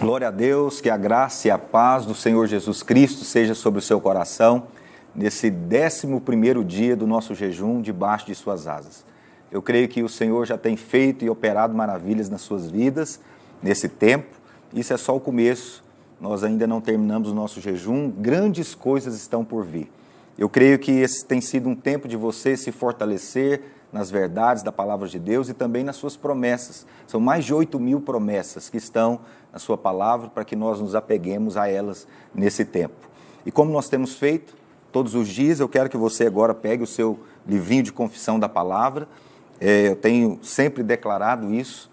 Glória a Deus, que a graça e a paz do Senhor Jesus Cristo seja sobre o seu coração, nesse 11º dia do nosso jejum, debaixo de suas asas. Eu creio que o Senhor já tem feito e operado maravilhas nas suas vidas, nesse tempo. Isso é só o começo, nós ainda não terminamos o nosso jejum, grandes coisas estão por vir. Eu creio que esse tem sido um tempo de você se fortalecer nas verdades da palavra de Deus e também nas suas promessas. São mais de 8.000 promessas que estão na sua palavra para que nós nos apeguemos a elas nesse tempo. E como nós temos feito todos os dias, eu quero que você agora pegue o seu livrinho de confissão da palavra. Eu tenho sempre declarado isso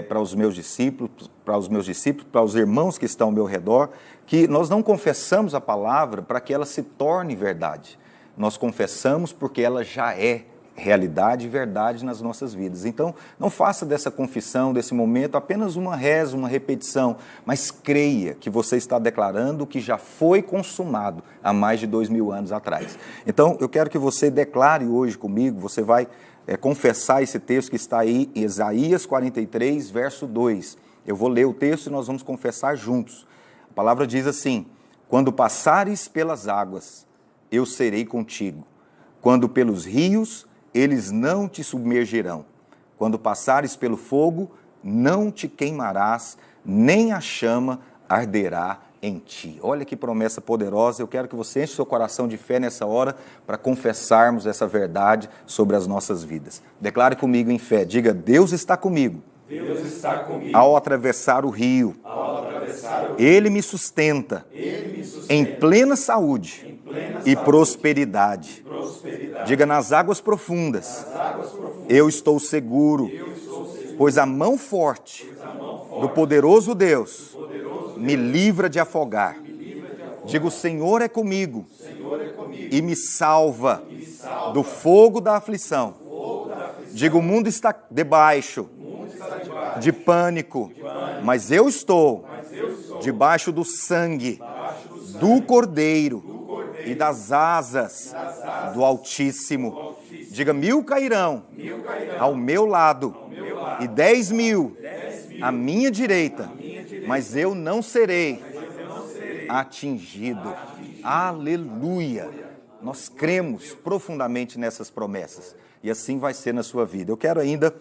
para os meus discípulos, para os irmãos que estão ao meu redor, que nós não confessamos a palavra para que ela se torne verdade. Nós confessamos porque ela já é realidade e verdade nas nossas vidas. Então, não faça dessa confissão, desse momento, apenas uma reza, uma repetição, mas creia que você está declarando o que já foi consumado há mais de 2.000 anos atrás. Então, eu quero que você declare hoje comigo, você vai confessar esse texto que está aí em Isaías 43, verso 2. Eu vou ler o texto e nós vamos confessar juntos. A palavra diz assim: quando passares pelas águas, eu serei contigo. Quando pelos rios, eles não te submergirão. Quando passares pelo fogo, não te queimarás, nem a chama arderá em ti. Olha que promessa poderosa. Eu quero que você enche seu coração de fé nessa hora para confessarmos essa verdade sobre as nossas vidas. Declare comigo em fé. Diga: Deus está comigo. Deus está comigo. Ao atravessar o rio, Ele me sustenta, em plena saúde e prosperidade. Diga: nas águas profundas, eu estou seguro, pois a mão forte do poderoso Deus me livra de afogar. Diga: o Senhor é comigo e me salva do fogo da aflição. Diga: o mundo está debaixo de pânico, mas eu estou debaixo do sangue do Cordeiro e das asas do Altíssimo. Diga: 1.000 cairão ao meu lado e 10.000 à minha direita, mas eu não serei atingido. Aleluia! Nós cremos profundamente nessas promessas e assim vai ser na sua vida. Eu quero ainda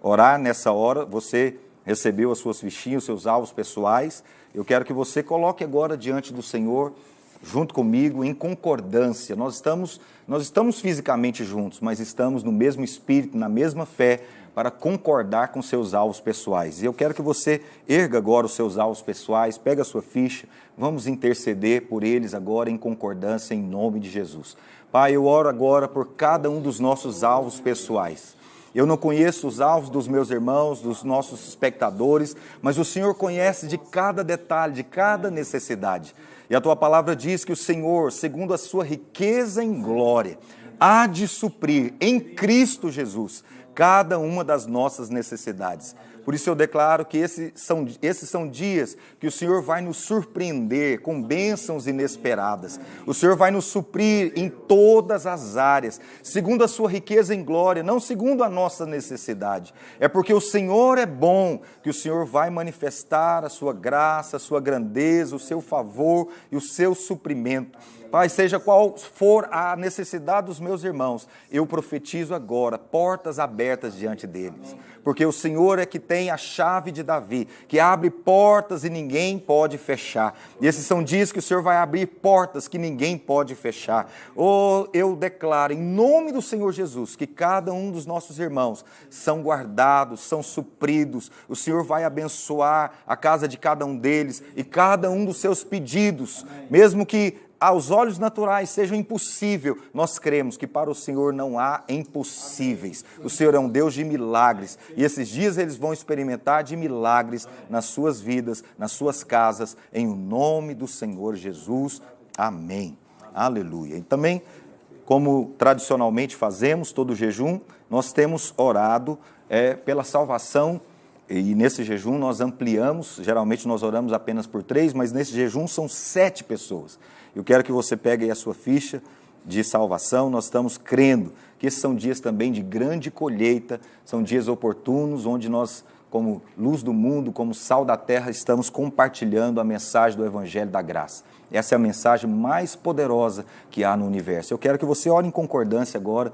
orar nessa hora. Você recebeu as suas fichinhas, os seus alvos pessoais. Eu quero que você coloque agora diante do Senhor, junto comigo, em concordância. Nós estamos fisicamente juntos, mas estamos no mesmo espírito, na mesma fé, para concordar com seus alvos pessoais. E eu quero que você erga agora os seus alvos pessoais, pega a sua ficha, vamos interceder por eles agora em concordância, em nome de Jesus. Pai, eu oro agora por cada um dos nossos alvos pessoais. Eu não conheço os alvos dos meus irmãos, dos nossos espectadores, mas o Senhor conhece de cada detalhe, de cada necessidade. E a Tua palavra diz que o Senhor, segundo a Sua riqueza em glória, há de suprir em Cristo Jesus cada uma das nossas necessidades. Por isso eu declaro que esses são dias que o Senhor vai nos surpreender com bênçãos inesperadas. O Senhor vai nos suprir em todas as áreas, segundo a sua riqueza em glória, não segundo a nossa necessidade. É porque o Senhor é bom que o Senhor vai manifestar a sua graça, a sua grandeza, o seu favor e o seu suprimento. Pai, seja qual for a necessidade dos meus irmãos, eu profetizo agora portas abertas diante deles. Porque o Senhor é que tem a chave de Davi, que abre portas e ninguém pode fechar. E esses são dias que o Senhor vai abrir portas que ninguém pode fechar. Oh, eu declaro em nome do Senhor Jesus que cada um dos nossos irmãos são guardados, são supridos. O Senhor vai abençoar a casa de cada um deles e cada um dos seus pedidos, mesmo que aos olhos naturais seja impossível, nós cremos que para o Senhor não há impossíveis. O Senhor é um Deus de milagres e esses dias eles vão experimentar de milagres nas suas vidas, nas suas casas, em o nome do Senhor Jesus. Amém. Aleluia. E também, como tradicionalmente fazemos todo jejum, nós temos orado pela salvação. E nesse jejum nós ampliamos, geralmente nós oramos apenas por 3, mas nesse jejum são 7 pessoas. Eu quero que você pegue aí a sua ficha de salvação. Nós estamos crendo que esses são dias também de grande colheita, são dias oportunos, onde nós como luz do mundo, como sal da terra, estamos compartilhando a mensagem do Evangelho da Graça. Essa é a mensagem mais poderosa que há no universo. Eu quero que você ore em concordância agora.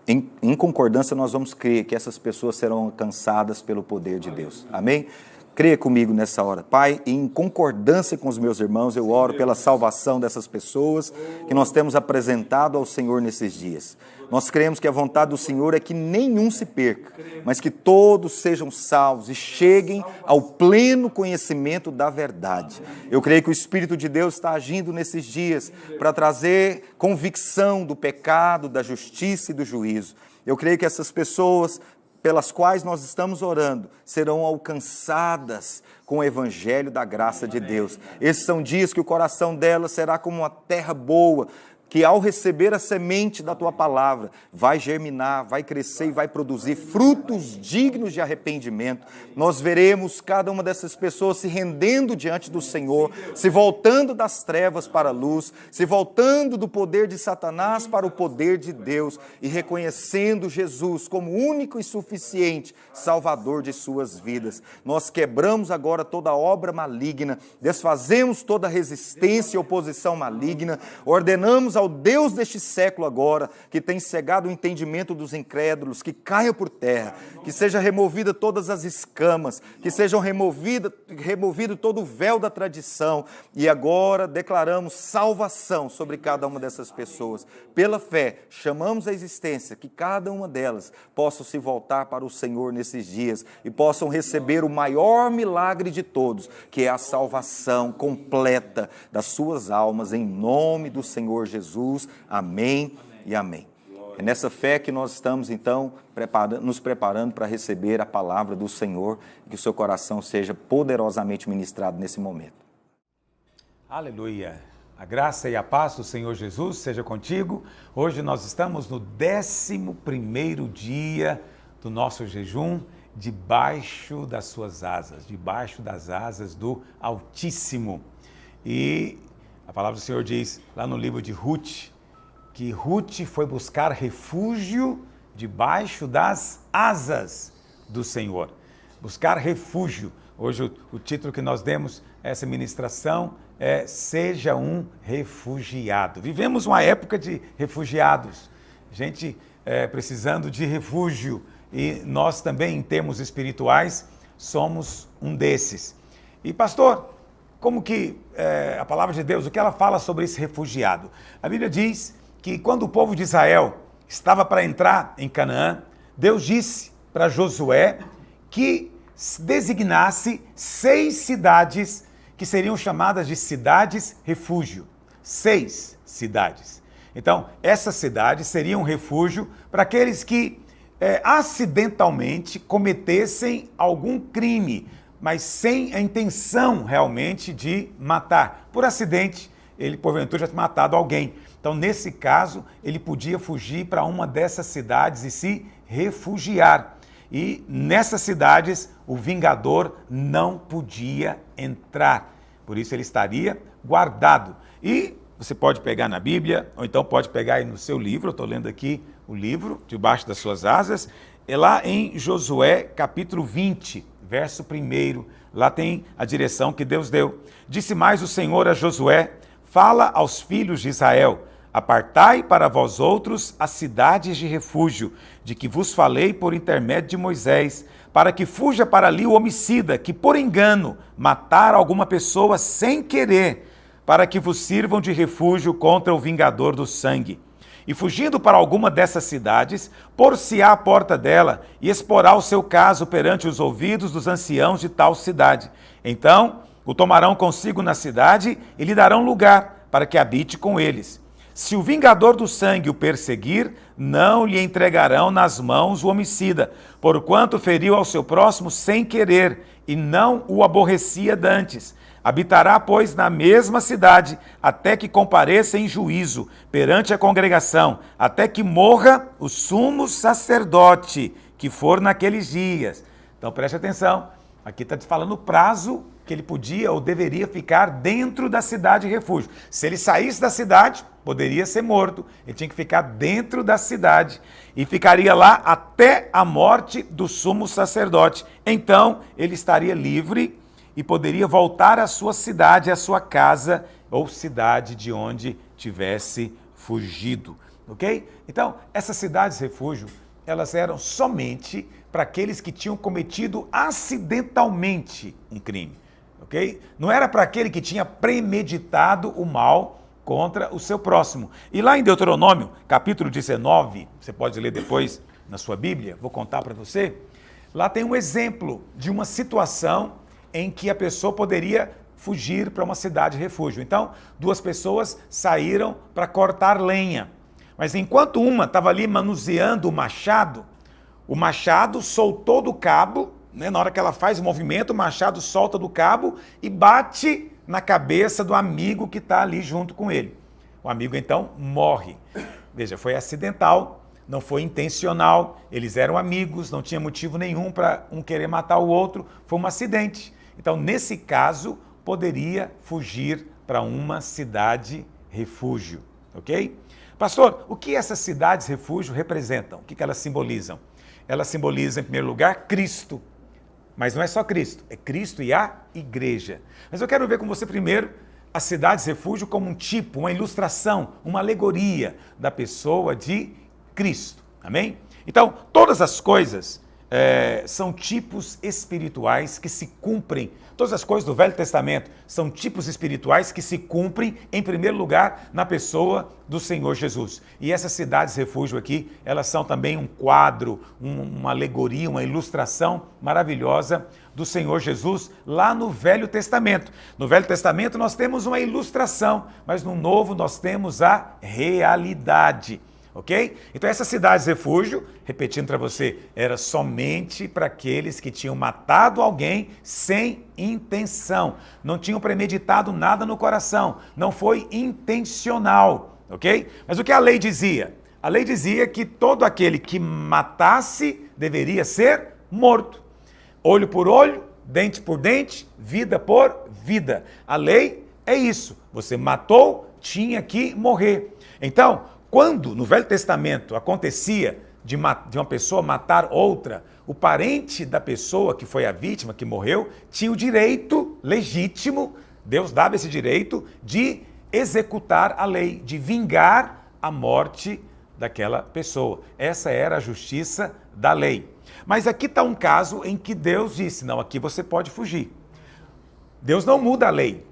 Em concordância, nós vamos crer que essas pessoas serão alcançadas pelo poder de Deus. Amém? Creia comigo nessa hora. Pai, em concordância com os meus irmãos, eu oro pela salvação dessas pessoas que nós temos apresentado ao Senhor nesses dias. Nós cremos que a vontade do Senhor é que nenhum se perca, mas que todos sejam salvos e cheguem ao pleno conhecimento da verdade. Eu creio que o Espírito de Deus está agindo nesses dias para trazer convicção do pecado, da justiça e do juízo. Eu creio que essas pessoas pelas quais nós estamos orando, serão alcançadas com o Evangelho da graça de Deus. Esses são dias que o coração delas será como uma terra boa, que ao receber a semente da tua palavra, vai germinar, vai crescer e vai produzir frutos dignos de arrependimento. Nós veremos cada uma dessas pessoas se rendendo diante do Senhor, se voltando das trevas para a luz, se voltando do poder de Satanás para o poder de Deus e reconhecendo Jesus como único e suficiente Salvador de suas vidas. Nós quebramos agora toda obra maligna, desfazemos toda resistência e oposição maligna, ordenamos ao Deus deste século agora, que tem cegado o entendimento dos incrédulos, que caia por terra, que seja removida todas as escamas, que sejam removido todo o véu da tradição, e agora declaramos salvação sobre cada uma dessas pessoas. Pela fé, chamamos a existência, que cada uma delas possam se voltar para o Senhor nesses dias, e possam receber o maior milagre de todos, que é a salvação completa das suas almas, em nome do Senhor Jesus. Amém e amém. É nessa fé que nós estamos, então, nos preparando para receber a palavra do Senhor, que o seu coração seja poderosamente ministrado nesse momento. Aleluia! A graça e a paz do Senhor Jesus seja contigo. Hoje nós estamos no 11º dia do nosso jejum, debaixo das suas asas, debaixo das asas do Altíssimo. E a palavra do Senhor diz lá no livro de Ruth, que Ruth foi buscar refúgio debaixo das asas do Senhor. Buscar refúgio. Hoje o título que nós demos a essa ministração é Seja um Refugiado. Vivemos uma época de refugiados, gente precisando de refúgio, e nós também, em termos espirituais, somos um desses. E pastor, como que a palavra de Deus, o que ela fala sobre esse refugiado? A Bíblia diz que quando o povo de Israel estava para entrar em Canaã, Deus disse para Josué que designasse 6 cidades que seriam chamadas de cidades refúgio. 6 cidades. Então, essas cidades seriam refúgio para aqueles que acidentalmente cometessem algum crime, mas sem a intenção realmente de matar. Por acidente, ele porventura já tinha matado alguém. Então, nesse caso, ele podia fugir para uma dessas cidades e se refugiar. E nessas cidades, o vingador não podia entrar. Por isso, ele estaria guardado. E você pode pegar na Bíblia, ou então pode pegar aí no seu livro, eu estou lendo aqui o livro, debaixo das suas asas, é lá em Josué, capítulo 20, verso 1, lá tem a direção que Deus deu. Disse mais o Senhor a Josué: fala aos filhos de Israel, apartai para vós outros as cidades de refúgio, de que vos falei por intermédio de Moisés, para que fuja para ali o homicida, que por engano matar alguma pessoa sem querer, para que vos sirvam de refúgio contra o vingador do sangue. E fugindo para alguma dessas cidades, pôr-se-á à porta dela e exporá o seu caso perante os ouvidos dos anciãos de tal cidade. Então o tomarão consigo na cidade e lhe darão lugar para que habite com eles. Se o vingador do sangue o perseguir, não lhe entregarão nas mãos o homicida, porquanto feriu ao seu próximo sem querer e não o aborrecia dantes. Habitará, pois, na mesma cidade, até que compareça em juízo perante a congregação, até que morra o sumo sacerdote que for naqueles dias. Então preste atenção, Aqui está falando o prazo que ele podia ou deveria ficar dentro da cidade de refúgio. Se ele saísse da cidade, poderia ser morto. Ele tinha que ficar dentro da cidade e ficaria lá até a morte do sumo sacerdote. Então, ele estaria livre e poderia voltar à sua cidade, à sua casa ou cidade de onde tivesse fugido. Ok? Então, essas cidades refúgio, elas eram somente para aqueles que tinham cometido acidentalmente um crime, ok? Não era para aquele que tinha premeditado o mal contra o seu próximo. E lá em Deuteronômio, capítulo 19, você pode ler depois na sua Bíblia, vou contar para você, lá tem um exemplo de uma situação em que a pessoa poderia fugir para uma cidade refúgio. Então, duas pessoas saíram para cortar lenha, mas enquanto uma estava ali manuseando o machado soltou do cabo, né? Na hora que ela faz o movimento, o machado solta do cabo e bate na cabeça do amigo que está ali junto com ele. O amigo então morre. Veja, foi acidental, não foi intencional, eles eram amigos, não tinha motivo nenhum para um querer matar o outro, foi um acidente. Então, nesse caso, poderia fugir para uma cidade refúgio, ok? Pastor, o que essas cidades refúgio representam? O que elas simbolizam? Elas simbolizam, em primeiro lugar, Cristo. Mas não é só Cristo, é Cristo e a igreja. Mas eu quero ver com você primeiro as cidades refúgio como um tipo, uma ilustração, uma alegoria da pessoa de Cristo. Amém? Então, todas as coisas são tipos espirituais que se cumprem. Todas as coisas do Velho Testamento são tipos espirituais que se cumprem, em primeiro lugar, na pessoa do Senhor Jesus. E essas cidades refúgio aqui, elas são também um quadro, uma alegoria, uma ilustração maravilhosa do Senhor Jesus lá no Velho Testamento. No Velho Testamento nós temos uma ilustração, mas no Novo nós temos a realidade. Ok? Então essas cidades refúgio, repetindo para você, era somente para aqueles que tinham matado alguém sem intenção, não tinham premeditado nada no coração, não foi intencional, ok? Mas o que a lei dizia? A lei dizia que todo aquele que matasse deveria ser morto. Olho por olho, dente por dente, vida por vida. A lei é isso, você matou, tinha que morrer. Então, quando no Velho Testamento acontecia de uma pessoa matar outra, o parente da pessoa que foi a vítima, que morreu, tinha o direito legítimo, Deus dava esse direito de executar a lei, de vingar a morte daquela pessoa. Essa era a justiça da lei. Mas aqui está um caso em que Deus disse, não, aqui você pode fugir. Deus não muda a lei,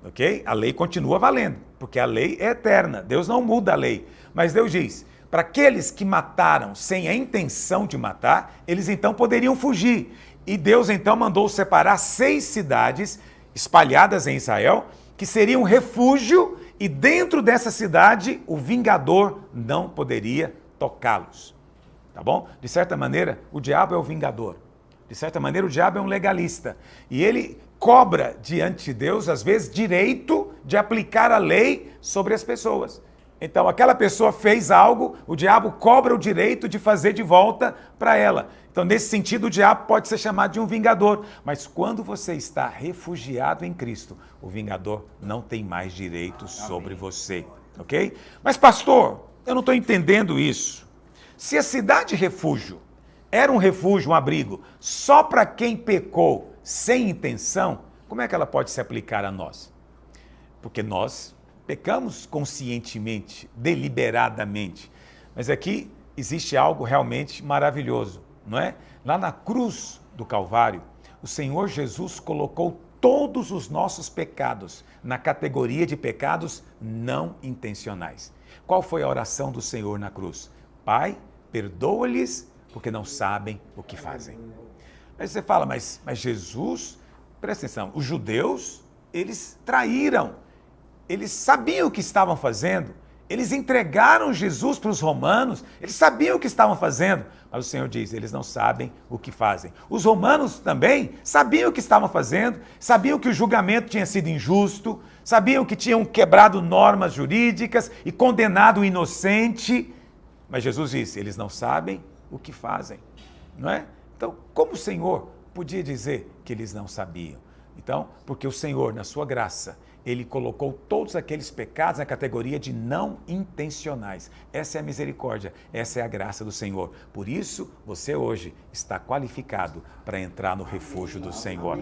ok? A lei continua valendo, porque a lei é eterna, Deus não muda a lei. Mas Deus diz, para aqueles que mataram sem a intenção de matar, eles então poderiam fugir. E Deus então mandou separar 6 cidades espalhadas em Israel, que seriam refúgio, e dentro dessa cidade o vingador não poderia tocá-los. Tá bom? De certa maneira, o diabo é o vingador. De certa maneira, o diabo é um legalista. E ele cobra diante de Deus, às vezes, direito de aplicar a lei sobre as pessoas. Então, aquela pessoa fez algo, o diabo cobra o direito de fazer de volta para ela. Então, nesse sentido, o diabo pode ser chamado de um vingador. Mas quando você está refugiado em Cristo, o vingador não tem mais direito sobre você. Ok? Mas, pastor, eu não estou entendendo isso. Se a cidade refúgio era um refúgio, um abrigo, só para quem pecou sem intenção, como é que ela pode se aplicar a nós? Porque nós pecamos conscientemente, deliberadamente. Mas aqui existe algo realmente maravilhoso, não é? Lá na cruz do Calvário, o Senhor Jesus colocou todos os nossos pecados na categoria de pecados não intencionais. Qual foi a oração do Senhor na cruz? Pai, perdoa-lhes porque não sabem o que fazem. Aí você fala, mas Jesus, presta atenção, os judeus, eles traíram. Eles sabiam o que estavam fazendo, eles entregaram Jesus para os romanos, eles sabiam o que estavam fazendo, mas o Senhor diz, eles não sabem o que fazem. Os romanos também sabiam o que estavam fazendo, sabiam que o julgamento tinha sido injusto, sabiam que tinham quebrado normas jurídicas e condenado o inocente, mas Jesus disse, eles não sabem o que fazem, não é? Então, como o Senhor podia dizer que eles não sabiam. Então, porque o Senhor, na sua graça, Ele colocou todos aqueles pecados na categoria de não intencionais. Essa é a misericórdia, essa é a graça do Senhor. Por isso, você hoje está qualificado para entrar no refúgio do Senhor.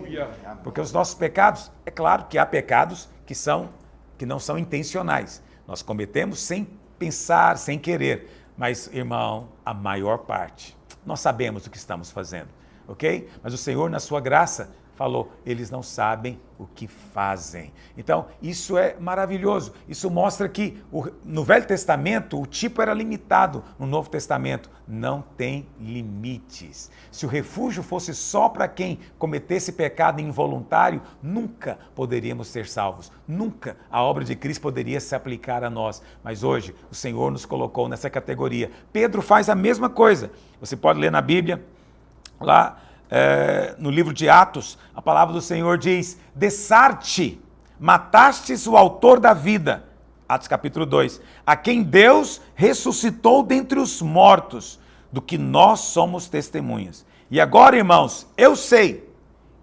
Porque os nossos pecados, é claro que há pecados que não são intencionais. Nós cometemos sem pensar, sem querer. Mas, irmão, a maior parte, nós sabemos o que estamos fazendo, ok? Mas o Senhor, na sua graça, falou, eles não sabem o que fazem. Então, isso é maravilhoso. Isso mostra que no Velho Testamento o tipo era limitado. No Novo Testamento não tem limites. Se o refúgio fosse só para quem cometesse pecado involuntário, nunca poderíamos ser salvos. Nunca a obra de Cristo poderia se aplicar a nós. Mas hoje o Senhor nos colocou nessa categoria. Pedro faz a mesma coisa. Você pode ler na Bíblia, lá no livro de Atos, a palavra do Senhor diz, dessarte, matastes o autor da vida, Atos capítulo 2, a quem Deus ressuscitou dentre os mortos, do que nós somos testemunhas. E agora, irmãos, eu sei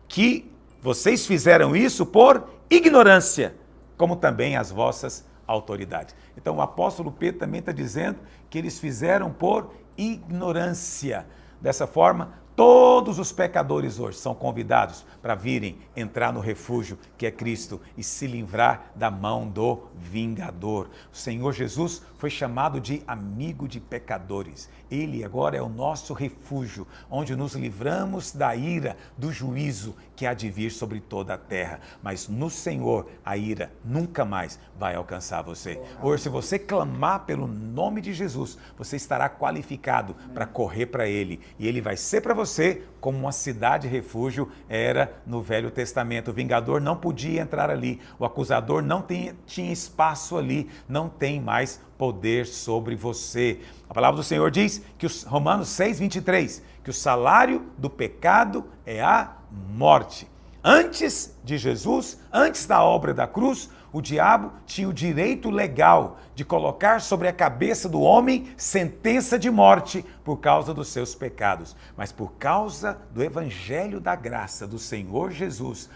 que vocês fizeram isso por ignorância, como também as vossas autoridades. Então o apóstolo Pedro também está dizendo que eles fizeram por ignorância. Dessa forma, todos os pecadores hoje são convidados para virem entrar no refúgio que é Cristo e se livrar da mão do vingador. O Senhor Jesus foi chamado de amigo de pecadores. Ele agora é o nosso refúgio, onde nos livramos da ira, do juízo que há de vir sobre toda a terra. Mas no Senhor, a ira nunca mais vai alcançar você. Hoje, se você clamar pelo nome de Jesus, você estará qualificado para correr para Ele. E Ele vai ser para você como uma cidade refúgio era no Velho Testamento. O vingador não podia entrar ali, o acusador não tinha espaço ali, não tem mais poder sobre você. A palavra do Senhor diz, que Romanos 6:23, que o salário do pecado é a morte. Antes de Jesus, antes da obra da cruz, o diabo tinha o direito legal de colocar sobre a cabeça do homem sentença de morte por causa dos seus pecados. Mas por causa do evangelho da graça do Senhor Jesus,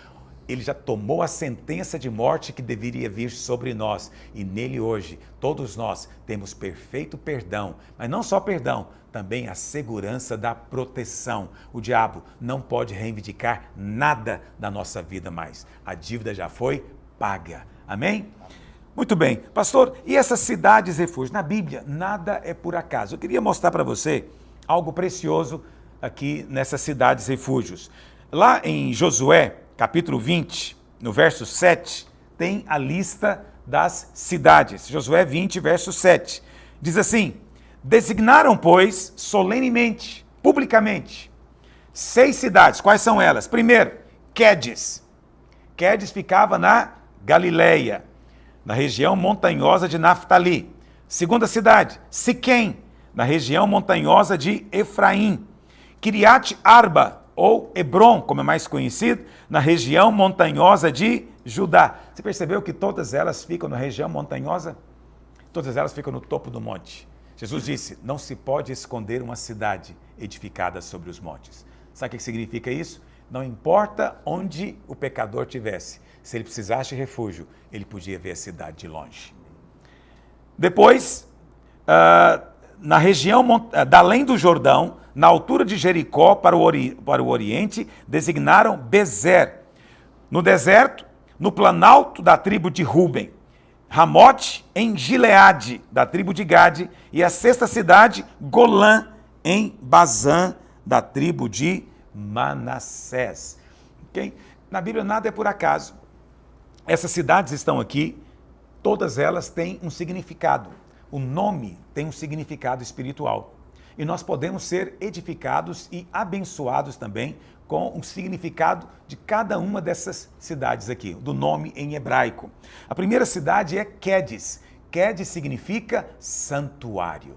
ele já tomou a sentença de morte que deveria vir sobre nós. E nele hoje, todos nós temos perfeito perdão. Mas não só perdão, também a segurança da proteção. O diabo não pode reivindicar nada da nossa vida mais. A dívida já foi paga. Amém? Muito bem. Pastor, e essas cidades refúgio? Na Bíblia, nada é por acaso. Eu queria mostrar para você algo precioso aqui nessas cidades refúgios. Lá em Josué, capítulo 20, no verso 7, tem a lista das cidades. Josué 20, verso 7. Diz assim, designaram, pois, solenemente, publicamente, 6 cidades. Quais são elas? Primeiro, Quedes. Quedes ficava na Galileia, na região montanhosa de Naftali. Segunda cidade, Siquém, na região montanhosa de Efraim. Kiriat Arba, ou Hebron, como é mais conhecido, na região montanhosa de Judá. Você percebeu que todas elas ficam na região montanhosa? Todas elas ficam no topo do monte. Jesus disse, não se pode esconder uma cidade edificada sobre os montes. Sabe o que significa isso? Não importa onde o pecador estivesse, se ele precisasse de refúgio, ele podia ver a cidade de longe. Depois, na região da além do Jordão, na altura de Jericó para o oriente, designaram Bezer. No deserto, no planalto da tribo de Ruben. Ramote em Gileade, da tribo de Gade. E a sexta cidade, Golã, em Bazã, da tribo de Manassés. Okay? Na Bíblia nada é por acaso. Essas cidades estão aqui, todas elas têm um significado. O nome tem um significado espiritual. E nós podemos ser edificados e abençoados também com o significado de cada uma dessas cidades aqui, do nome em hebraico. A primeira cidade é Quedes. Quedes significa santuário.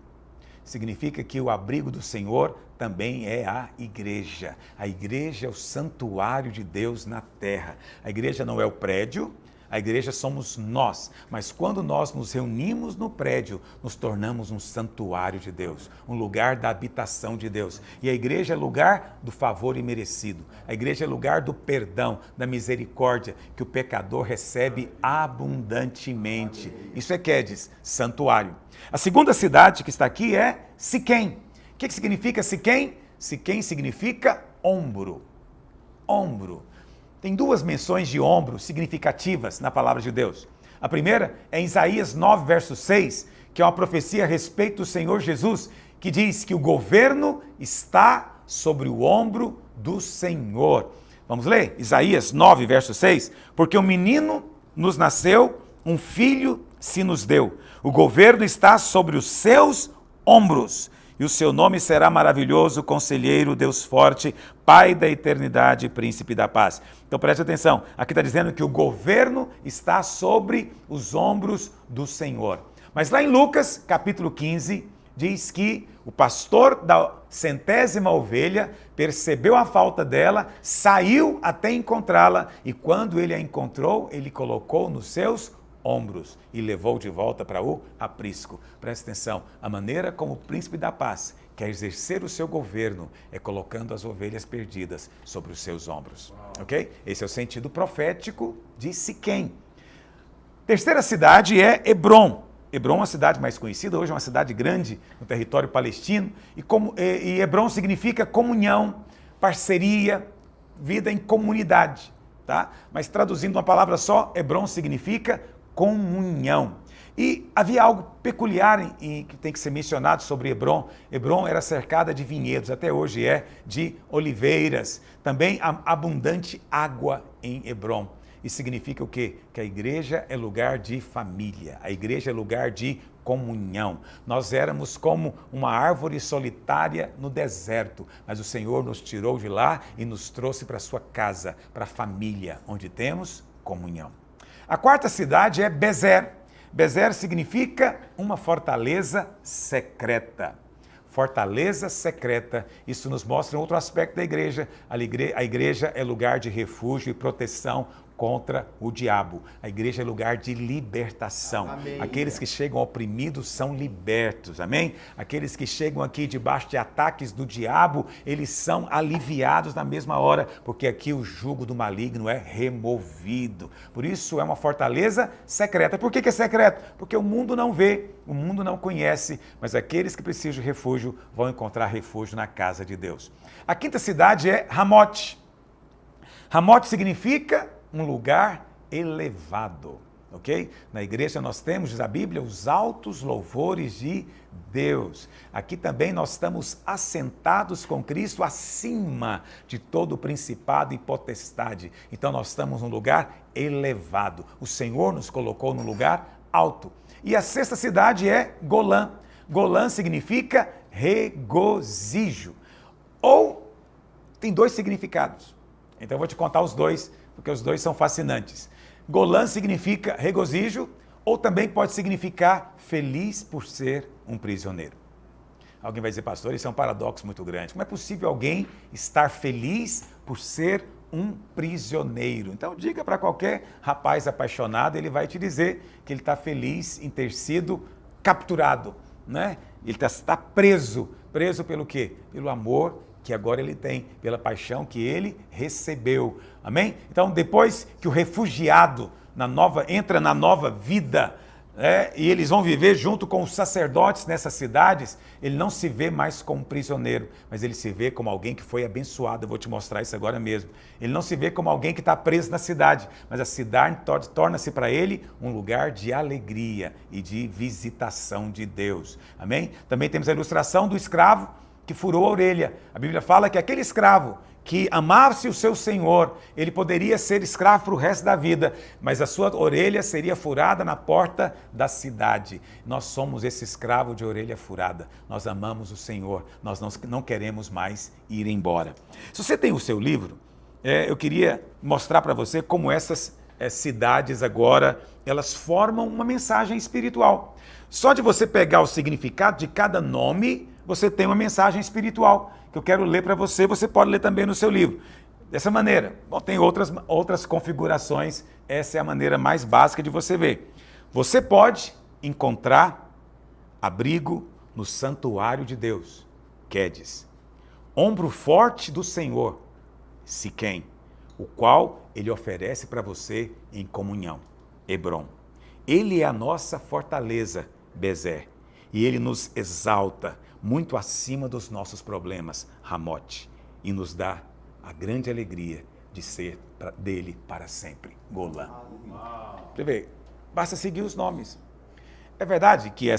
Significa que o abrigo do Senhor também é a igreja. A igreja é o santuário de Deus na terra. A igreja não é o prédio, A igreja somos nós, mas quando nós nos reunimos no prédio, nos tornamos um santuário de Deus, um lugar da habitação de Deus. E a igreja é lugar do favor imerecido. A igreja é lugar do perdão, da misericórdia, que o pecador recebe abundantemente. Isso é Quedes, santuário. A segunda cidade que está aqui é Siquém. O que significa Siquém? Siquém significa ombro. Ombro. Tem duas menções de ombro significativas na palavra de Deus. A primeira é em Isaías 9, verso 6, que é uma profecia a respeito do Senhor Jesus, que diz que o governo está sobre o ombro do Senhor. Vamos ler? Isaías 9, verso 6. Porque um menino nos nasceu, um filho se nos deu. O governo está sobre os seus ombros. E o seu nome será maravilhoso, conselheiro, Deus forte, Pai da eternidade, príncipe da paz. Então preste atenção, aqui está dizendo que o governo está sobre os ombros do Senhor. Mas lá em Lucas, capítulo 15, diz que o pastor da 100ª ovelha percebeu a falta dela, saiu até encontrá-la e quando ele a encontrou, ele colocou nos seus ombros e levou de volta para o aprisco. Preste atenção, a maneira como o príncipe da paz quer exercer o seu governo é colocando as ovelhas perdidas sobre os seus ombros. Ok? Esse é o sentido profético de Siquém. Terceira cidade é Hebrom. Hebrom é uma cidade mais conhecida, hoje é uma cidade grande no território palestino, e Hebrom significa comunhão, parceria, vida em comunidade, tá? Mas traduzindo uma palavra só, Hebrom significa comunhão. E havia algo peculiar que tem que ser mencionado sobre Hebrom. Hebrom era cercada de vinhedos, até hoje é, de oliveiras. Também há abundante água em Hebrom. Isso significa o quê? Que a igreja é lugar de família, a igreja é lugar de comunhão. Nós éramos como uma árvore solitária no deserto, mas o Senhor nos tirou de lá e nos trouxe para a sua casa, para a família, onde temos comunhão. A quarta cidade é Bezer. Bezer significa uma fortaleza secreta. Fortaleza secreta. Isso nos mostra um outro aspecto da igreja. A igreja é lugar de refúgio e proteção contra o diabo. A igreja é lugar de libertação. Amém. Aqueles que chegam oprimidos são libertos. Amém? Aqueles que chegam aqui debaixo de ataques do diabo, eles são aliviados na mesma hora, porque aqui o jugo do maligno é removido. Por isso é uma fortaleza secreta. Por que é secreto? Porque o mundo não vê, o mundo não conhece, mas aqueles que precisam de refúgio vão encontrar refúgio na casa de Deus. A quinta cidade é Ramote. Ramote significa um lugar elevado, ok? Na igreja nós temos, diz a Bíblia, os altos louvores de Deus. Aqui também nós estamos assentados com Cristo acima de todo principado e potestade. Então nós estamos num lugar elevado. O Senhor nos colocou num lugar alto. E a sexta cidade é Golã. Golã significa regozijo. Ou tem dois significados. Então eu vou te contar os dois, porque os dois são fascinantes. Golã significa regozijo, ou também pode significar feliz por ser um prisioneiro. Alguém vai dizer, pastor, isso é um paradoxo muito grande. Como é possível alguém estar feliz por ser um prisioneiro? Então diga para qualquer rapaz apaixonado, ele vai te dizer que ele está feliz em ter sido capturado, né? Ele está preso. Preso pelo quê? Pelo amor que agora ele tem, pela paixão que ele recebeu. Amém? Então, depois que o refugiado entra na nova vida, e eles vão viver junto com os sacerdotes nessas cidades, ele não se vê mais como prisioneiro, mas ele se vê como alguém que foi abençoado. Eu vou te mostrar isso agora mesmo. Ele não se vê como alguém que está preso na cidade, mas a cidade torna-se para ele um lugar de alegria e de visitação de Deus. Amém? Também temos a ilustração do escravo que furou a orelha. A Bíblia fala que aquele escravo que amasse o seu senhor, ele poderia ser escravo para o resto da vida, mas a sua orelha seria furada na porta da cidade. Nós somos esse escravo de orelha furada. Nós amamos o Senhor, nós não queremos mais ir embora. Se você tem o seu livro, eu queria mostrar para você como essas cidades agora, elas formam uma mensagem espiritual. Só de você pegar o significado de cada nome, você tem uma mensagem espiritual que eu quero ler para você, você pode ler também no seu livro. Dessa maneira. Bom, tem outras configurações, essa é a maneira mais básica de você ver. Você pode encontrar abrigo no santuário de Deus, Quedes. Ombro forte do Senhor, Siquém, o qual ele oferece para você em comunhão, Hebrom. Ele é a nossa fortaleza, Bezer, e ele nos exalta muito acima dos nossos problemas, Ramote, e nos dá a grande alegria de ser dele para sempre, Golã. Você vê, basta seguir os nomes. É verdade que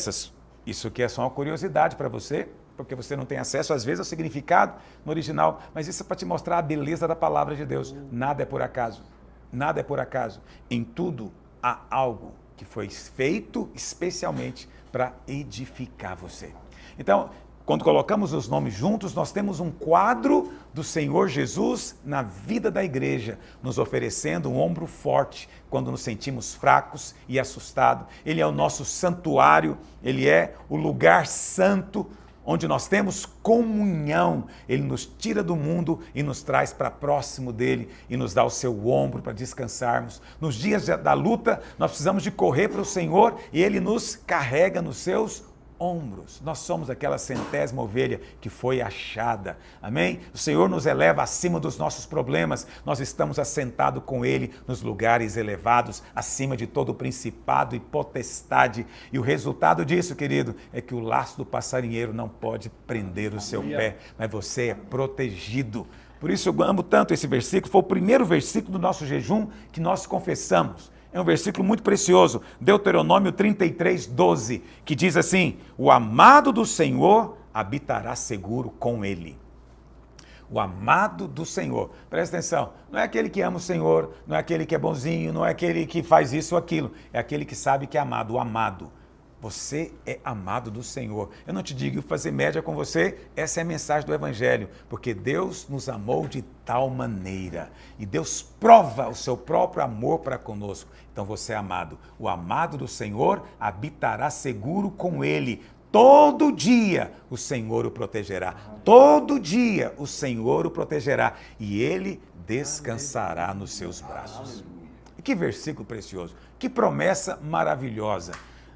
isso aqui é só uma curiosidade para você, porque você não tem acesso, às vezes, ao significado no original, mas isso é para te mostrar a beleza da palavra de Deus. Nada é por acaso. Nada é por acaso. Em tudo há algo que foi feito especialmente para edificar você. Então, quando colocamos os nomes juntos, nós temos um quadro do Senhor Jesus na vida da igreja, nos oferecendo um ombro forte quando nos sentimos fracos e assustados. Ele é o nosso santuário, ele é o lugar santo, onde nós temos comunhão. Ele nos tira do mundo e nos traz para próximo dele e nos dá o seu ombro para descansarmos. Nos dias da luta, nós precisamos de correr para o Senhor e ele nos carrega nos seus ombros. Nós somos aquela 100ª ovelha que foi achada. Amém? O Senhor nos eleva acima dos nossos problemas. Nós estamos assentados com ele nos lugares elevados, acima de todo principado e potestade. E o resultado disso, querido, é que o laço do passarinheiro não pode prender o seu pé, mas você é protegido. Por isso eu amo tanto esse versículo. Foi o primeiro versículo do nosso jejum que nós confessamos. É um versículo muito precioso, Deuteronômio 33:12, que diz assim: o amado do Senhor habitará seguro com ele. O amado do Senhor, presta atenção, não é aquele que ama o Senhor, não é aquele que é bonzinho, não é aquele que faz isso ou aquilo, é aquele que sabe que é amado, o amado. Você é amado do Senhor. Eu não te digo fazer média com você, essa é a mensagem do Evangelho, porque Deus nos amou de tal maneira e Deus prova o seu próprio amor para conosco. Então você é amado. O amado do Senhor habitará seguro com ele. Todo dia o Senhor o protegerá. Todo dia o Senhor o protegerá e ele descansará nos seus braços. E que versículo precioso, que promessa maravilhosa.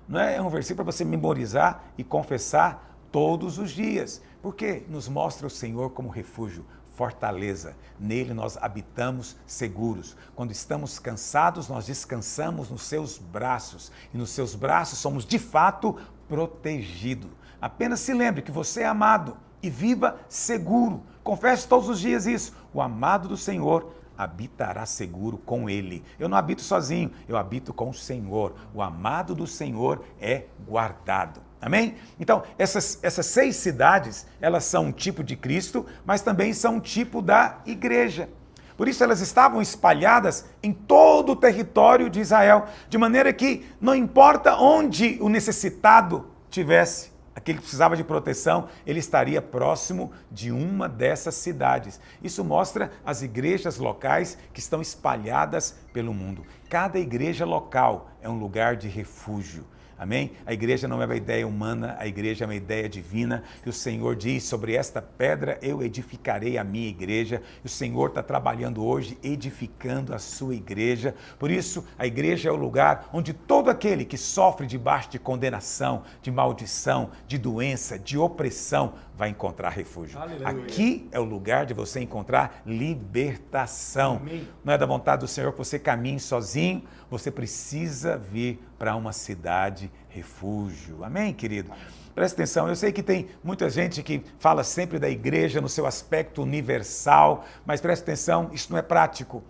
Não é um versículo para você memorizar e confessar todos os dias, porque nos mostra o Senhor como refúgio, fortaleza. Nele nós habitamos seguros. Quando estamos cansados, nós descansamos nos seus braços. E nos seus braços somos, de fato, protegidos. Apenas se lembre que você é amado e viva seguro. Confesse todos os dias isso. O amado do Senhor habitará seguro com ele. Eu não habito sozinho, eu habito com o Senhor. O amado do Senhor é guardado. Amém? Então, essas 6 cidades, elas são um tipo de Cristo, mas também são um tipo da igreja. Por isso elas estavam espalhadas em todo o território de Israel, de maneira que não importa onde o necessitado tivesse, aquele que precisava de proteção, ele estaria próximo de uma dessas cidades. Isso mostra as igrejas locais que estão espalhadas pelo mundo. Cada igreja local é um lugar de refúgio. Amém? A igreja não é uma ideia humana, a igreja é uma ideia divina. E o Senhor diz, sobre esta pedra eu edificarei a minha igreja. E o Senhor está trabalhando hoje, edificando a sua igreja. Por isso, a igreja é o lugar onde todo aquele que sofre debaixo de condenação, de maldição, de doença, de opressão, vai encontrar refúgio. Aleluia. Aqui é o lugar de você encontrar libertação. Amém. Não é da vontade do Senhor que você caminhe sozinho, você precisa vir para uma cidade refúgio. Amém, querido? Presta atenção, eu sei que tem muita gente que fala sempre da igreja no seu aspecto universal, mas presta atenção, isso não é prático.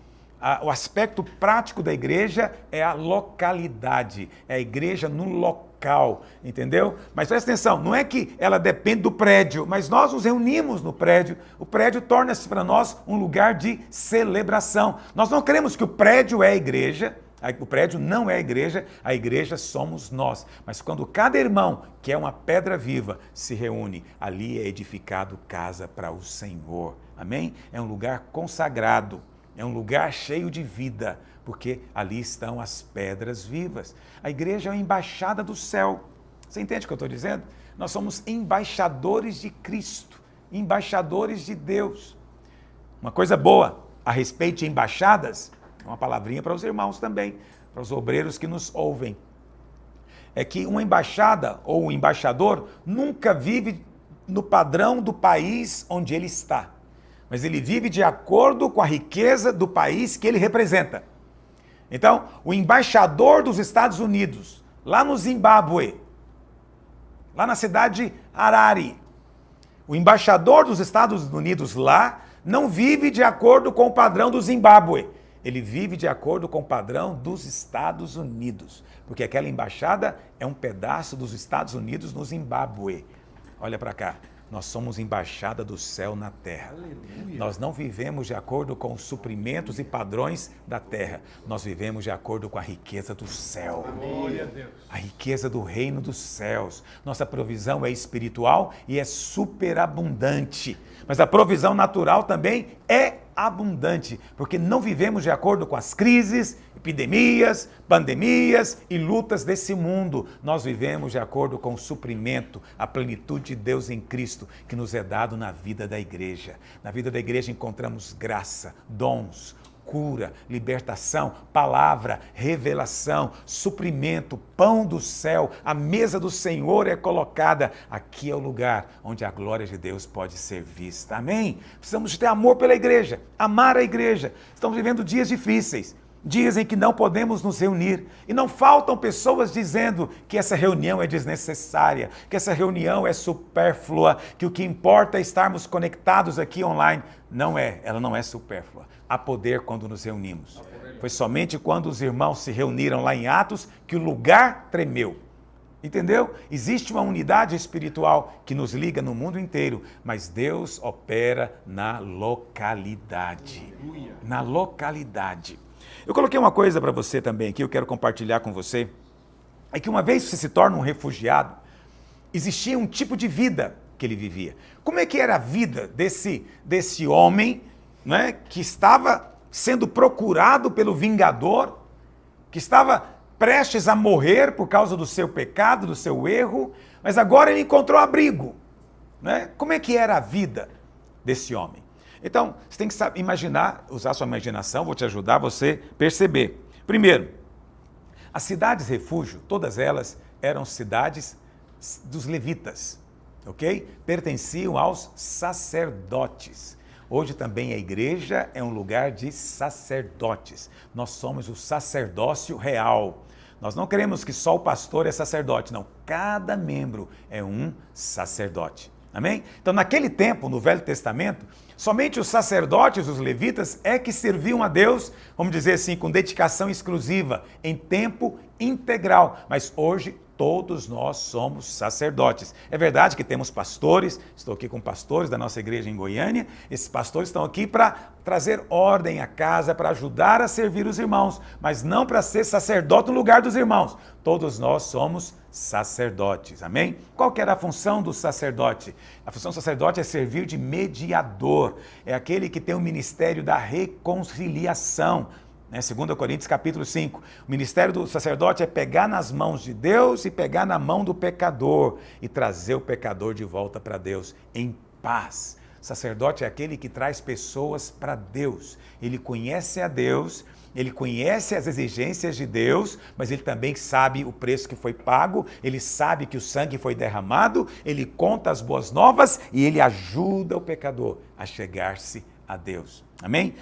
O aspecto prático da igreja é a localidade, é a igreja no local, entendeu? Mas presta atenção, não é que ela depende do prédio, mas nós nos reunimos no prédio. O prédio torna-se para nós um lugar de celebração. Nós não queremos que o prédio é a igreja, o prédio não é a igreja somos nós. Mas quando cada irmão, que é uma pedra viva, se reúne, ali é edificado casa para o Senhor. Amém? É um lugar consagrado. É um lugar cheio de vida, porque ali estão as pedras vivas. A igreja é a embaixada do céu. Você entende o que eu estou dizendo? Nós somos embaixadores de Cristo, embaixadores de Deus. Uma coisa boa, a respeito de embaixadas, uma palavrinha para os irmãos também, para os obreiros que nos ouvem, é que uma embaixada ou um embaixador nunca vive no padrão do país onde ele está, mas ele vive de acordo com a riqueza do país que ele representa. Então, o embaixador dos Estados Unidos, lá no Zimbábue, lá na cidade de Harare, o embaixador dos Estados Unidos lá não vive de acordo com o padrão do Zimbábue. Ele vive de acordo com o padrão dos Estados Unidos, porque aquela embaixada é um pedaço dos Estados Unidos no Zimbábue. Olha para cá, nós somos embaixada do céu na terra. Aleluia. Nós não vivemos de acordo com os suprimentos e padrões da terra. Nós vivemos de acordo com a riqueza do céu. Glória a Deus. A riqueza do reino dos céus. Nossa provisão é espiritual e é superabundante. Mas a provisão natural também é abundante, porque não vivemos de acordo com as crises, epidemias, pandemias e lutas desse mundo. Nós vivemos de acordo com o suprimento, a plenitude de Deus em Cristo, que nos é dado na vida da igreja. Na vida da igreja encontramos graça, dons, cura, libertação, palavra, revelação, suprimento, pão do céu. A mesa do Senhor é colocada. Aqui é o lugar onde a glória de Deus pode ser vista. Amém? Precisamos ter amor pela igreja, amar a igreja. Estamos vivendo dias difíceis, dias em que não podemos nos reunir. E não faltam pessoas dizendo que essa reunião é desnecessária, que essa reunião é supérflua, que o que importa é estarmos conectados aqui online. Não é, ela não é supérflua. Há poder quando nos reunimos. Foi somente quando os irmãos se reuniram lá em Atos que o lugar tremeu. Entendeu? Existe uma unidade espiritual que nos liga no mundo inteiro, mas Deus opera na localidade. Na localidade. Eu coloquei uma coisa para você também aqui, eu quero compartilhar com você. É que uma vez você se torna um refugiado, existia um tipo de vida que ele vivia. Como é que era a vida desse homem, né, que estava sendo procurado pelo vingador, que estava prestes a morrer por causa do seu pecado, do seu erro, mas agora ele encontrou abrigo, né? Como é que era a vida desse homem? Então, você tem que imaginar, usar sua imaginação, vou te ajudar a você perceber. Primeiro, as cidades refúgio, todas elas eram cidades dos levitas, ok? Pertenciam aos sacerdotes. Hoje também a igreja é um lugar de sacerdotes. Nós somos o sacerdócio real. Nós não queremos que só o pastor é sacerdote, não. Cada membro é um sacerdote. Amém? Então, naquele tempo, no Velho Testamento, somente os sacerdotes, os levitas, é que serviam a Deus, vamos dizer assim, com dedicação exclusiva, em tempo integral. Mas hoje, todos nós somos sacerdotes. É verdade que temos pastores, estou aqui com pastores da nossa igreja em Goiânia, esses pastores estão aqui para trazer ordem à casa, para ajudar a servir os irmãos, mas não para ser sacerdote no lugar dos irmãos. Todos nós somos sacerdotes, amém? Qual que era a função do sacerdote? A função do sacerdote é servir de mediador, é aquele que tem o ministério da reconciliação. 2 Coríntios capítulo 5, o ministério do sacerdote é pegar nas mãos de Deus e pegar na mão do pecador e trazer o pecador de volta para Deus em paz. O sacerdote é aquele que traz pessoas para Deus. Ele conhece a Deus, ele conhece as exigências de Deus, mas ele também sabe o preço que foi pago, ele sabe que o sangue foi derramado, ele conta as boas novas e ele ajuda o pecador a chegar-se a Deus. Amém?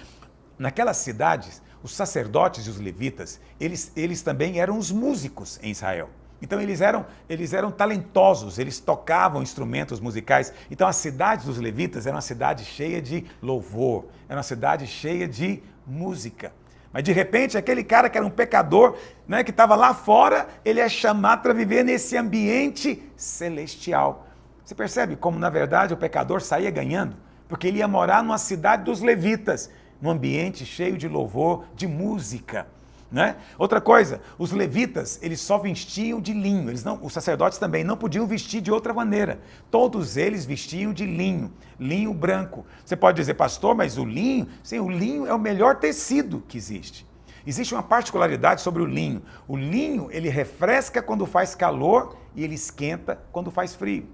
Naquelas cidades, os sacerdotes e os levitas, eles também eram os músicos em Israel. Então eles eram talentosos, eles tocavam instrumentos musicais. Então a cidade dos levitas era uma cidade cheia de louvor, era uma cidade cheia de música. Mas de repente aquele cara que era um pecador, né, que estava lá fora, ele é chamado para viver nesse ambiente celestial. Você percebe como na verdade o pecador saía ganhando? Porque ele ia morar numa cidade dos levitas, num ambiente cheio de louvor, de música, né? Outra coisa, os levitas, eles só vestiam de linho, os sacerdotes também não podiam vestir de outra maneira. Todos eles vestiam de linho, linho branco. Você pode dizer, pastor, mas o linho, sim, o linho é o melhor tecido que existe. Existe uma particularidade sobre o linho. O linho, ele refresca quando faz calor e ele esquenta quando faz frio.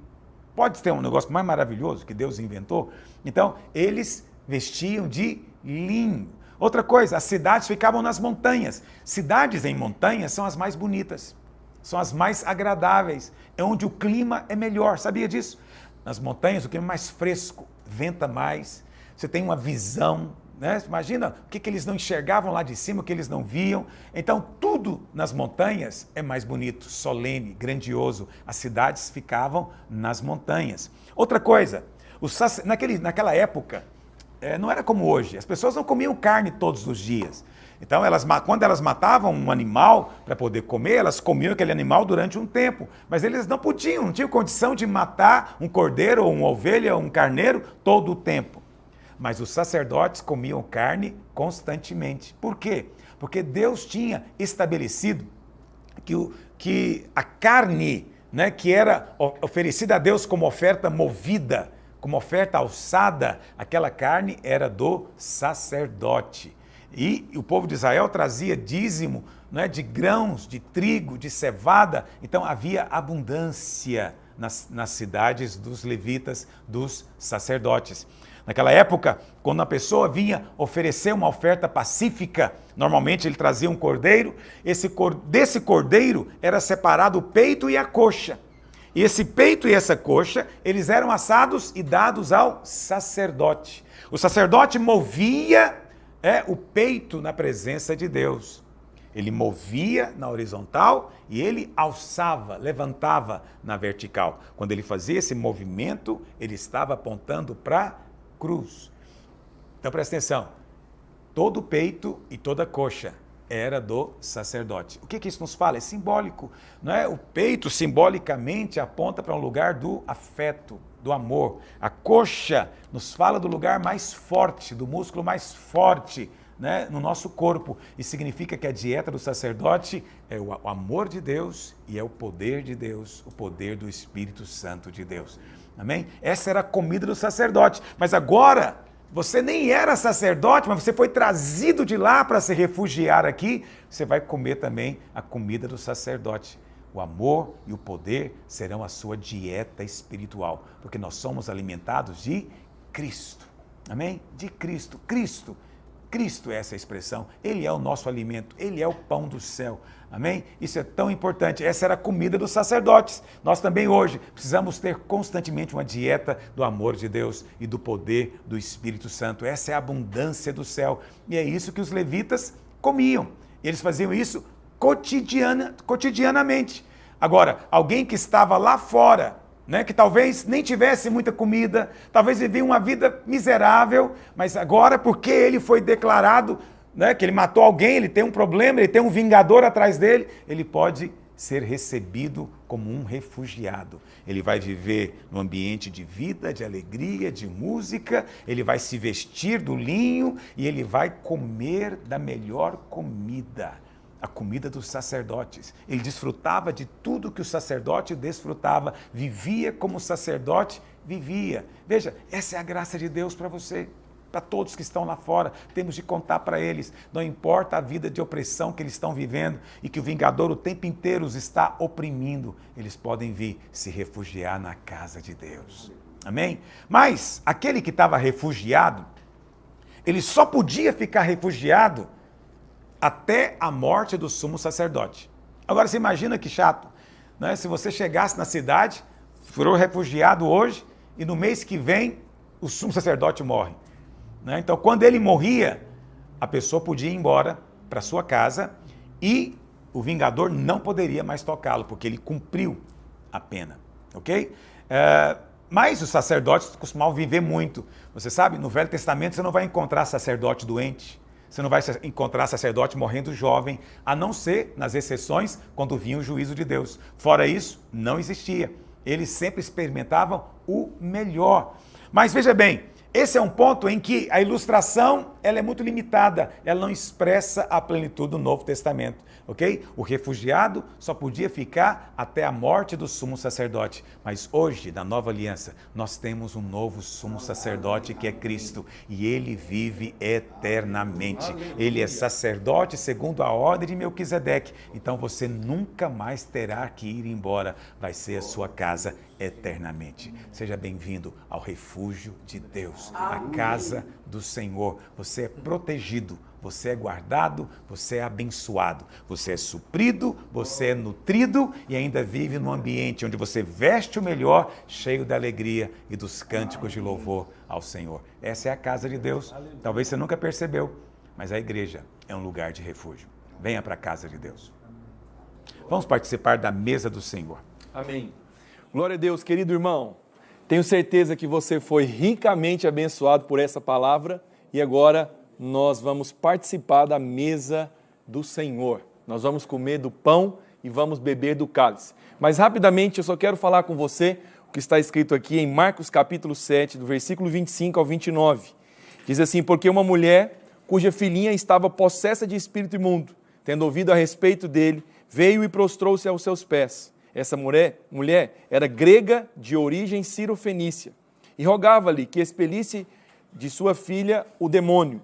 Pode ter um negócio mais maravilhoso que Deus inventou? Então, eles vestiam de linho. Outra coisa, as cidades ficavam nas montanhas. Cidades em montanhas são as mais bonitas, são as mais agradáveis, é onde o clima é melhor, sabia disso? Nas montanhas o clima é mais fresco, venta mais, você tem uma visão, né? Imagina o que eles não enxergavam lá de cima, o que eles não viam. Então tudo nas montanhas é mais bonito, solene, grandioso. As cidades ficavam nas montanhas. Outra coisa, naquela época, não era como hoje, as pessoas não comiam carne todos os dias. Então, quando elas matavam um animal para poder comer, elas comiam aquele animal durante um tempo. Mas eles não tinham condição de matar um cordeiro, ou uma ovelha, ou um carneiro todo o tempo. Mas os sacerdotes comiam carne constantemente. Por quê? Porque Deus tinha estabelecido que a carne, né, que era oferecida a Deus como oferta movida, como oferta alçada, aquela carne era do sacerdote. E o povo de Israel trazia dízimo, né, de grãos, de trigo, de cevada. Então havia abundância nas cidades dos levitas, dos sacerdotes. Naquela época, quando a pessoa vinha oferecer uma oferta pacífica, normalmente ele trazia um cordeiro. Desse cordeiro era separado o peito e a coxa. E esse peito e essa coxa, eles eram assados e dados ao sacerdote. O sacerdote movia o peito na presença de Deus. Ele movia na horizontal e ele alçava, levantava na vertical. Quando ele fazia esse movimento, ele estava apontando para a cruz. Então presta atenção, todo o peito e toda a coxa era do sacerdote. O que isso nos fala? É simbólico, não é? O peito simbolicamente aponta para um lugar do afeto, do amor. A coxa nos fala do lugar mais forte, do músculo mais forte, né, no nosso corpo. E significa que a dieta do sacerdote é o amor de Deus e é o poder de Deus, o poder do Espírito Santo de Deus. Amém? Essa era a comida do sacerdote. Mas agora, você nem era sacerdote, mas você foi trazido de lá para se refugiar aqui, você vai comer também a comida do sacerdote. O amor e o poder serão a sua dieta espiritual, porque nós somos alimentados de Cristo. Amém? De Cristo. Cristo é essa expressão. Ele é o nosso alimento, ele é o pão do céu. Amém? Isso é tão importante. Essa era a comida dos sacerdotes. Nós também hoje precisamos ter constantemente uma dieta do amor de Deus e do poder do Espírito Santo. Essa é a abundância do céu. E é isso que os levitas comiam. Eles faziam isso cotidianamente. Agora, alguém que estava lá fora, né, que talvez nem tivesse muita comida, talvez vivia uma vida miserável, mas agora, porque ele foi declarado, né, que ele matou alguém, ele tem um problema, ele tem um vingador atrás dele, ele pode ser recebido como um refugiado. Ele vai viver num ambiente de vida, de alegria, de música, ele vai se vestir do linho e ele vai comer da melhor comida. A comida dos sacerdotes. Ele desfrutava de tudo que o sacerdote desfrutava, vivia como o sacerdote vivia. Veja, essa é a graça de Deus para você, para todos que estão lá fora. Temos de contar para eles, não importa a vida de opressão que eles estão vivendo e que o vingador o tempo inteiro os está oprimindo, eles podem vir se refugiar na casa de Deus. Amém? Mas aquele que estava refugiado, ele só podia ficar refugiado até a morte do sumo sacerdote. Agora você imagina que chato, né? Se você chegasse na cidade, for refugiado hoje, e no mês que vem o sumo sacerdote morre. Né? Então quando ele morria, a pessoa podia ir embora para sua casa e o vingador não poderia mais tocá-lo, porque ele cumpriu a pena. Ok? Mas os sacerdotes costumavam viver muito. Você sabe, no Velho Testamento você não vai encontrar sacerdote doente, você não vai encontrar sacerdote morrendo jovem, a não ser nas exceções quando vinha o juízo de Deus. Fora isso, não existia. Eles sempre experimentavam o melhor. Mas veja bem, esse é um ponto em que a ilustração ela é muito limitada, ela não expressa a plenitude do Novo Testamento, ok? O refugiado só podia ficar até a morte do sumo sacerdote, mas hoje, na nova aliança, nós temos um novo sumo sacerdote que é Cristo, e ele vive eternamente. Ele é sacerdote segundo a ordem de Melquisedeque, então você nunca mais terá que ir embora, vai ser a sua casa eternamente. Seja bem-vindo ao refúgio de Deus, a casa do Senhor. Você é protegido, você é guardado, você é abençoado, você é suprido, você é nutrido e ainda vive num ambiente onde você veste o melhor, cheio da alegria e dos cânticos de louvor ao Senhor. Essa é a casa de Deus. Talvez você nunca percebeu, mas a igreja é um lugar de refúgio. Venha para a casa de Deus. Vamos participar da mesa do Senhor. Amém. Glória a Deus, querido irmão. Tenho certeza que você foi ricamente abençoado por essa palavra e agora nós vamos participar da mesa do Senhor. Nós vamos comer do pão e vamos beber do cálice. Mas rapidamente eu só quero falar com você o que está escrito aqui em Marcos capítulo 7, do versículo 25 ao 29. Diz assim: porque uma mulher cuja filhinha estava possessa de espírito imundo, tendo ouvido a respeito dele, veio e prostrou-se aos seus pés. Essa mulher era grega de origem cirofenícia e rogava-lhe que expelisse de sua filha o demônio.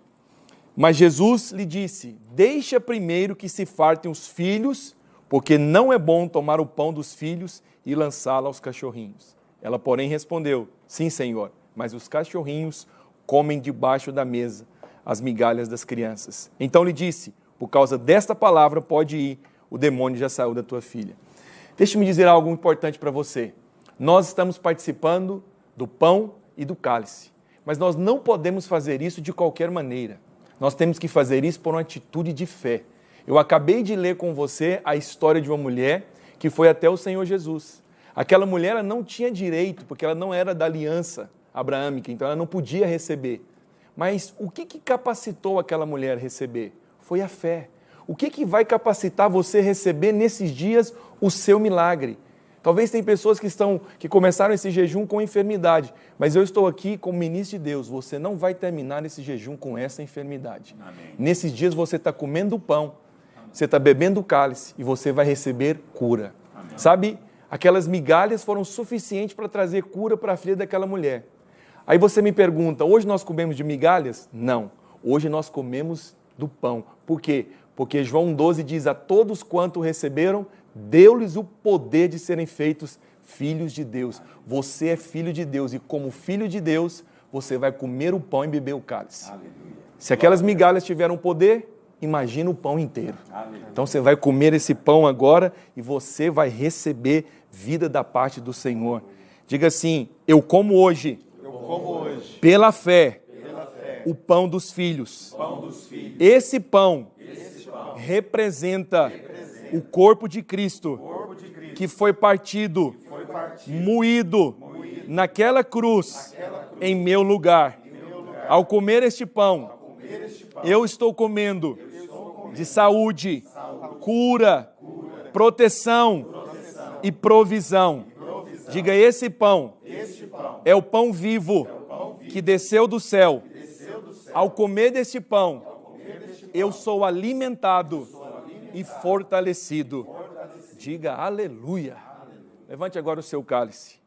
Mas Jesus lhe disse: deixa primeiro que se fartem os filhos, porque não é bom tomar o pão dos filhos e lançá-lo aos cachorrinhos. Ela, porém, respondeu: sim, Senhor, mas os cachorrinhos comem debaixo da mesa as migalhas das crianças. Então lhe disse: por causa desta palavra pode ir, o demônio já saiu da tua filha. Deixe-me dizer algo importante para você. Nós estamos participando do pão e do cálice, mas nós não podemos fazer isso de qualquer maneira. Nós temos que fazer isso por uma atitude de fé. Eu acabei de ler com você a história de uma mulher que foi até o Senhor Jesus. Aquela mulher ela não tinha direito, porque ela não era da aliança abraâmica, então ela não podia receber. Mas o que capacitou aquela mulher a receber? Foi a fé. O que vai capacitar você a receber nesses dias o seu milagre? Talvez tem pessoas que começaram esse jejum com enfermidade, mas eu estou aqui como ministro de Deus. Você não vai terminar esse jejum com essa enfermidade. Amém. Nesses dias você está comendo o pão, você está bebendo o cálice e você vai receber cura. Amém. Sabe, aquelas migalhas foram suficientes para trazer cura para a filha daquela mulher. Aí você me pergunta, hoje nós comemos de migalhas? Não, hoje nós comemos do pão. Por quê? Porque João 12 diz: a todos quanto receberam, deu-lhes o poder de serem feitos filhos de Deus. Você é filho de Deus e como filho de Deus, você vai comer o pão e beber o cálice. Aleluia. Se aquelas migalhas tiveram poder, imagina o pão inteiro. Aleluia. Então você vai comer esse pão agora e você vai receber vida da parte do Senhor. Diga assim: eu como hoje, pela fé, o pão dos filhos. Esse pão representa o corpo de Cristo, que foi partido, moído naquela cruz, em meu lugar. Ao comer este pão, eu estou comendo de saúde, cura, proteção e provisão. Diga: esse pão é o pão vivo que desceu do céu. Ao comer deste pão, eu sou alimentado e fortalecido. Diga aleluia. Levante agora o seu cálice.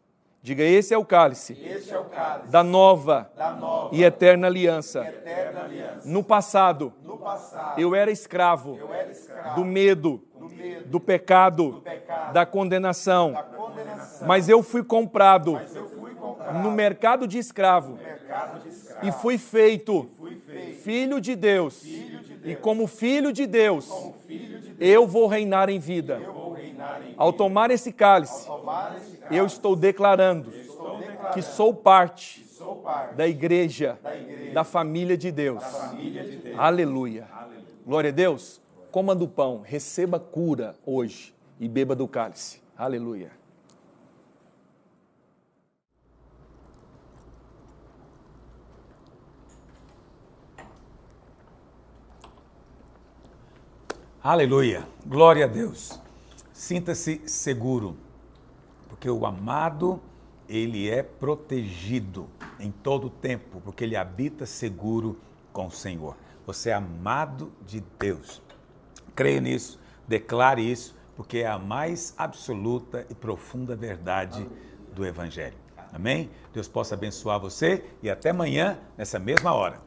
Diga: esse é o cálice, da nova e eterna aliança. No passado, eu era escravo do medo, do pecado, da condenação. Mas eu fui comprado no mercado de escravo e fui feito filho de Deus. E como filho de Deus, eu vou reinar em vida. Ao tomar esse cálice, eu estou declarando que sou parte da igreja, da família de Deus. Aleluia. Glória a Deus. Coma do pão, receba cura hoje e beba do cálice. Aleluia. Aleluia, glória a Deus. Sinta-se seguro, porque o amado, ele é protegido em todo o tempo, porque ele habita seguro com o Senhor. Você é amado de Deus. Creia nisso, declare isso, porque é a mais absoluta e profunda verdade do Evangelho. Amém? Deus possa abençoar você e até amanhã, nessa mesma hora.